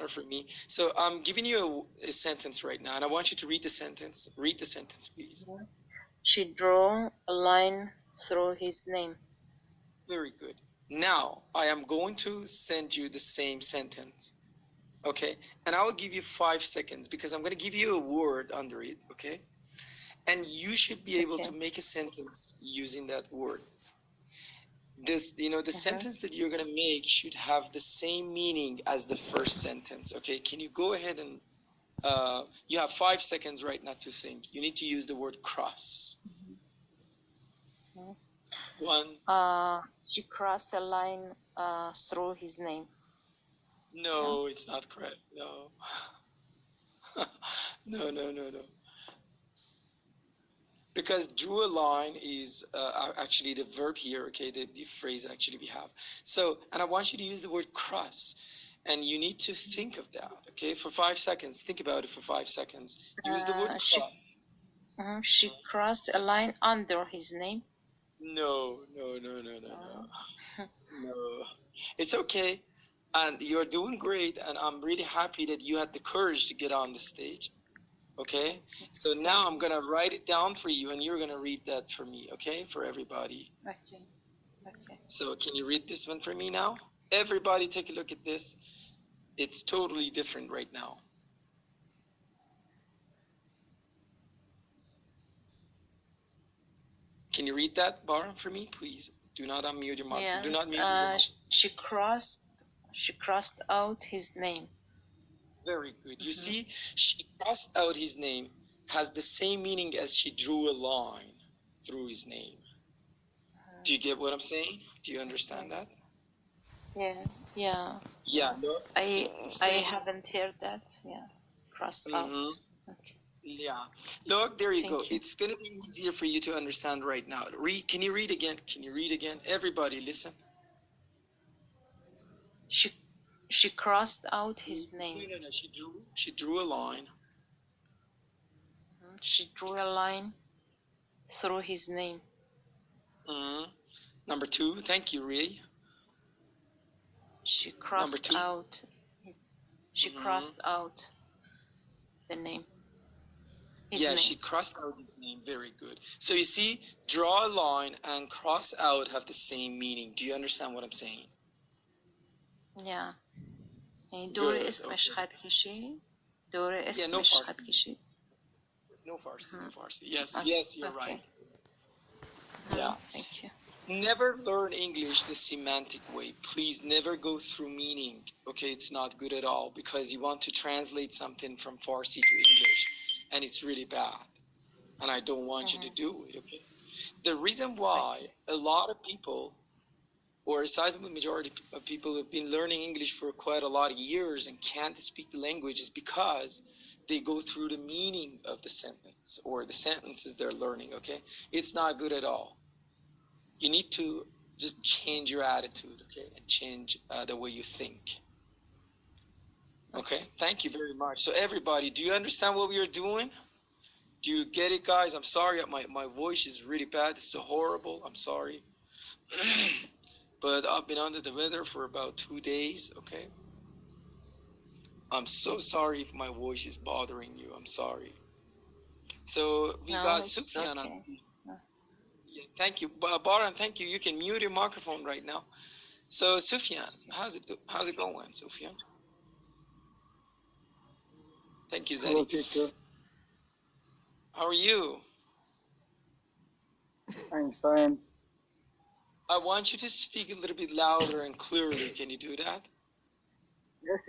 for me. So I'm giving you a sentence right now, and I want you to read the sentence. Read the sentence, please. She drew a line through his name. Very good. Now I am going to send you the same sentence. Okay, and I will give you 5 seconds because I'm going to give you a word under it. Okay, and you should be able to make a sentence using that word. This, the sentence that you're going to make should have the same meaning as the first sentence. Okay, can you go ahead and you have 5 seconds right now to think. You need to use the word cross. 1. She crossed a line through his name. No, it's not correct. No. No. Because drew a line is actually the verb here, okay, the phrase actually we have. So, and I want you to use the word cross, and you need to think of that, okay, for 5 seconds. Think about it for 5 seconds. Use the word cross. She crossed a line under his name. No. No. It's okay, and you're doing great, and I'm really happy that you had the courage to get on the stage. Okay, so now I'm gonna write it down for you, and you're gonna read that for me, okay, for everybody. Okay. So can you read this one for me now? Everybody take a look at this. It's totally different right now. Can you read that, Baran, for me, please? Do not unmute your mic. Yes. Do not mute your mic. She crossed out his name. Very good. You see, she crossed out his name has the same meaning as she drew a line through his name. Do you get what I'm saying? Do you understand that? Yeah. Look, I haven't heard that. Yeah. Cross out. Okay. Yeah. Look, there you go. It's going to be easier for you to understand right now. Can you read again? Can you read again? Everybody listen. She crossed out his name. No. She drew a line. She drew a line through his name. Number 2. Thank you, Ray. She crossed out. She crossed out the name. She crossed out his name. Very good. So you see, draw a line and cross out have the same meaning. Do you understand what I'm saying? Yeah. دوري اسمش خدك شيء. دوري اسمش خدك شيء. No Farsi. Yes, you're right. Yeah. Thank you. Never learn English the semantic way. Please never go through meaning. Okay, it's not good at all because you want to translate something from Farsi to English, and it's really bad. And I don't want you to do it, okay? The reason why a lot of people, or a sizable majority of people, have been learning English for quite a lot of years and can't speak the language is because they go through the meaning of the sentence or the sentences they're learning, okay? It's not good at all. You need to just change your attitude, okay, and change the way you think. Okay, thank you very much. So everybody, do you understand what we are doing? Do you get it, guys? I'm sorry, my voice is really bad. It's so horrible. I'm sorry. But I've been under the weather for about 2 days, okay? I'm so sorry if my voice is bothering you. I'm sorry. So we got Sufyan. Okay. Yeah, thank you. Baran, thank you. You can mute your microphone right now. So Sufyan, how's it going, Sufyan? Thank you, Zani. Okay, How are you? I'm fine. I want you to speak a little bit louder and clearly. Can you do that? Yes.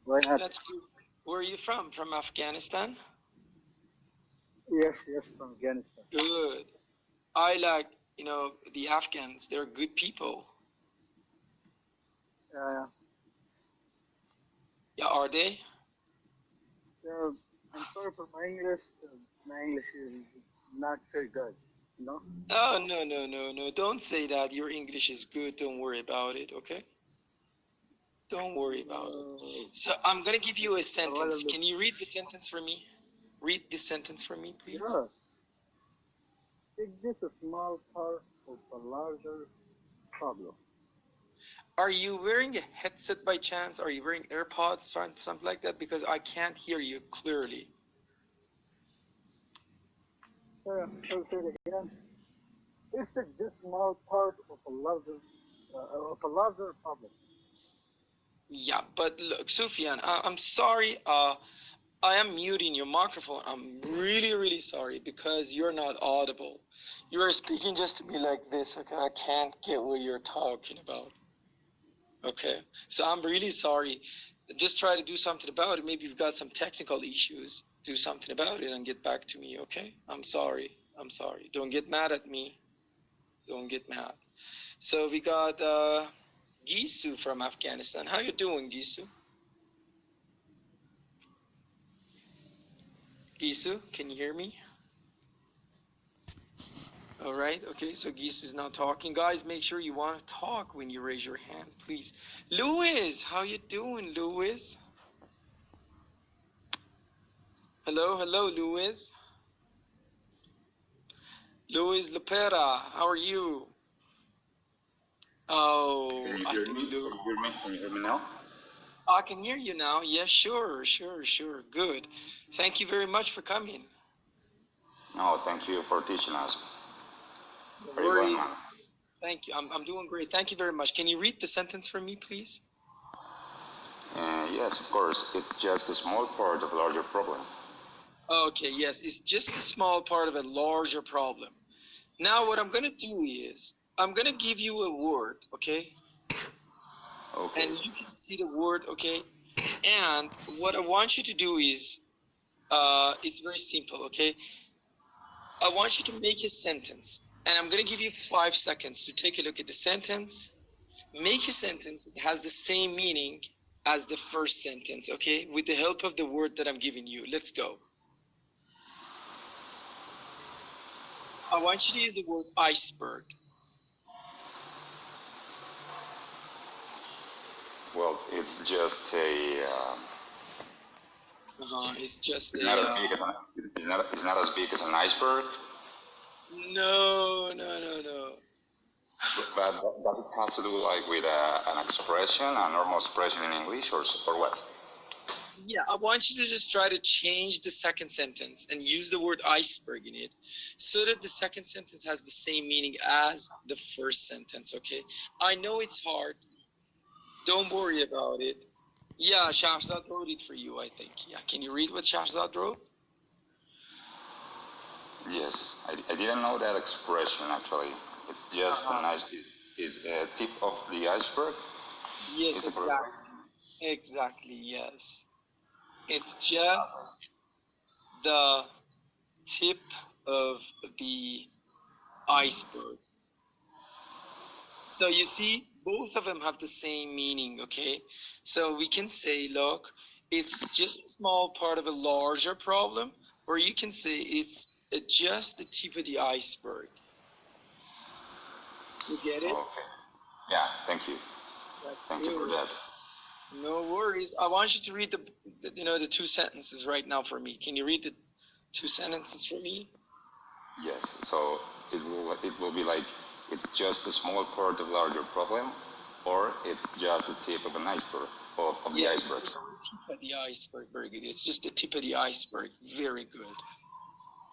Why not? That's good. Where are you from? From Afghanistan? Yes, from Afghanistan. Good. I like, the Afghans. They're good people. Yeah, are they? I'm sorry for my English. My English is not very good, no? Oh, no. Don't say that. Your English is good. Don't worry about it, okay? Don't worry about it. So I'm going to give you a sentence. Can you read the sentence for me? Read this sentence for me, please. Sure. Is this a small part of a larger problem? Are you wearing a headset by chance? Are you wearing AirPods, something like that? Because I can't hear you clearly. So say it again. It's a just small part of a larger problem. Yeah, but look, Sufyan, I'm sorry. I am muting your microphone. I'm really, really sorry because you're not audible. You are speaking just to me like this. Okay, I can't get what you're talking about. Okay, so I'm really sorry. Just try to do something about it. Maybe you've got some technical issues. Do something about it and get back to me. Okay, I'm sorry. I'm sorry. Don't get mad at me. Don't get mad. So we got Gisu from Afghanistan. How you doing, Gisu? Gisu, can you hear me? All right. Okay. So Gisu is now talking. Guys, make sure you want to talk when you raise your hand, please. Louis, how you doing, Louis? Hello, hello, Louis. Louis Lepera, how are you? Can Oh, you I hear think me? Louis. Can you hear me? Can you hear me now? I can hear you now. Yeah, sure, sure, sure. Good. Thank you very much for coming. No, thank you for teaching us. No How are you going, worries. man? Thank you. I'm doing great. Thank you very much. Can you read the sentence for me, please? Yes, of course. It's just a small part of a larger problem. Okay, yes. It's just a small part of a larger problem. Now, what I'm going to do is I'm going to give you a word, okay? Okay. And you can see the word, okay? And what I want you to do is, it's very simple, okay? I want you to make a sentence. And I'm going to give you 5 seconds to take a look at the sentence. Make a sentence that has the same meaning as the first sentence, okay? With the help of the word that I'm giving you. Let's go. I want you to use the word iceberg. Well, it's just a. It's just It's a, not as big as an. It's not as big as an iceberg. no, no, no, no. But does it has to do like with an expression, a normal expression in English, or what? Yeah, I want you to just try to change the second sentence and use the word iceberg in it so that the second sentence has the same meaning as the first sentence, okay? I know it's hard. Don't worry about it. Yeah, Shahzad wrote it for you, I think. Yeah, can you read what Shahzad wrote? Yes, I didn't know that expression actually. It's just a nice is a tip of the iceberg. Yes, It's a exactly. Exactly, yes. It's just the tip of the iceberg. So you see, both of them have the same meaning, okay? So we can say, look, it's just a small part of a larger problem, or you can say it's just the tip of the iceberg. You get it? Okay. Yeah, thank you. That's Thank you for good. that. No worries. I want you to read the two sentences right now for me. Can you read the two sentences for me? Yes. So it will be like it's just a small part of larger problem, or it's just the tip of an iceberg of the Yeah, iceberg. tip of the iceberg. Very good. It's just the tip of the iceberg. Very good.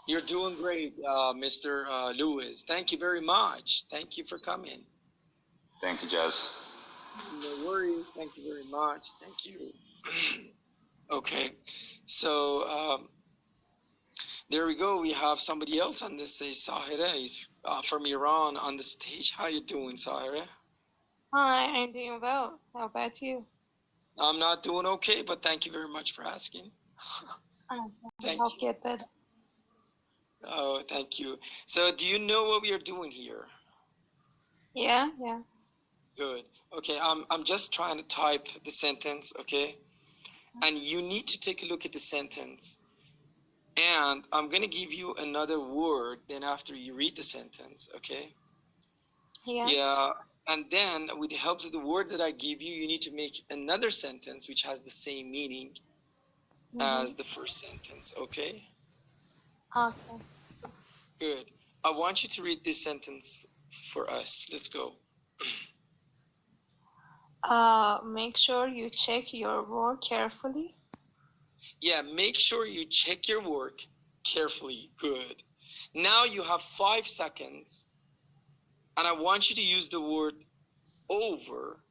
You're doing great, Mr. Lewis. Thank you very much. Thank you for coming. Thank you, Jazz. No worries. Thank you very much. Thank you. Okay. So there we go. We have somebody else on this stage. Sahira is from Iran on the stage. How you doing, Sahira? Hi, I'm doing well. How about you? I'm not doing okay, but thank you very much for asking. Thank I'll get better. Oh, thank you. So do you know what we are doing here? Yeah, yeah. Good. Okay, I'm just trying to type the sentence, okay? And you need to take a look at the sentence. And I'm going to give you another word then after you read the sentence, okay? Yeah. Yeah. And then with the help of the word that I give you, you need to make another sentence which has the same meaning as the first sentence, okay? Okay. Good. I want you to read this sentence for us. Let's go. Make sure you check your work carefully. Yeah, make sure you check your work carefully. Good. Now you have 5 seconds, and I want you to use the word over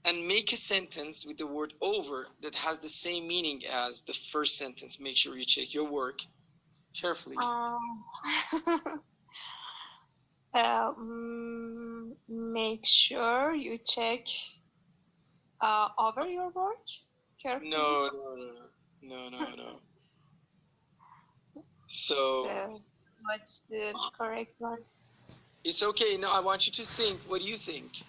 and make a sentence with the word over that has the same meaning as the first sentence. Make sure you check your work carefully. Make sure you check over your work carefully. No. So What's the correct one? it's okay. Now I want you to think. What do you think?